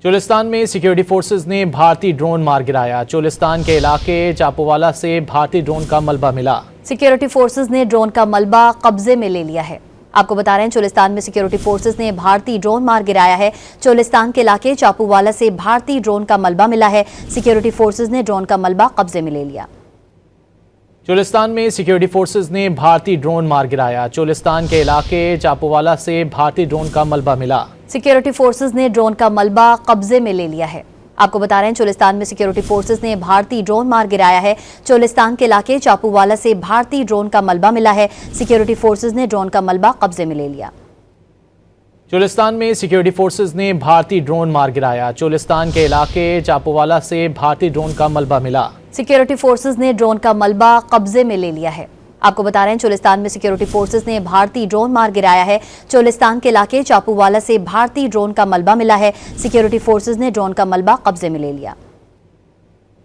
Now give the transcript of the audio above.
چولستان میں security forces نے بھارتی ڈرون مار گرایا۔ چولستان کے علاقے چاپووالا سے بھارتی ڈرون کا ملبہ ملا۔ سیکیورٹی فورسز نے ڈرون کا ملبہ قبضے میں لے لیا ہے۔ آپ کو بتا رہے ہیں چولستان میں سیکیورٹی فورسز نے بھارتی ڈرون مار گرایا ہے۔ چولستان کے علاقے چاپووالا سے بھارتی ڈرون کا ملبہ ملا ہے۔ سیکیورٹی فورسز نے ڈرون کا ملبہ قبضے میں لے لیا۔ چولستان میں سیکیورٹی فورسز نے بھارتی ڈرون مار گرایا۔ چولستان کے علاقے چاپووالا سے بھارتی ڈرون کا ملبہ ملا۔ سیکیورٹی فورسز نے ڈرون کا ملبہ قبضے میں لے لیا ہے۔ آپ کو بتا رہے ہیں چولستان میں سیکیورٹی فورسز نے بھارتی ڈرون مار گرایا ہے۔ چولستان کے علاقے چاپووالا سے بھارتی ڈرون کا ملبہ ملا ہے۔ سیکیورٹی فورسز نے ڈرون کا ملبہ قبضے میں لے لیا۔ چولستان میں سیکیورٹی فورسز نے بھارتی ڈرون مار گرایا۔ چولستان کے علاقے چاپووالا سے بھارتی ڈرون کا ملبہ ملا۔ سیکیورٹی فورسز نے ڈرون کا ملبہ قبضے میں لے لیا ہے۔ آپ کو بتا رہے ہیں چولستان میں سیکیورٹی فورسز نے بھارتی ڈرون مار گرایا ہے۔ چولستان کے علاقے چاپووالا سے بھارتی ڈرون کا ملبہ ملا ہے۔ سیکیورٹی فورسز نے ڈرون کا ملبہ قبضے میں لے لیا۔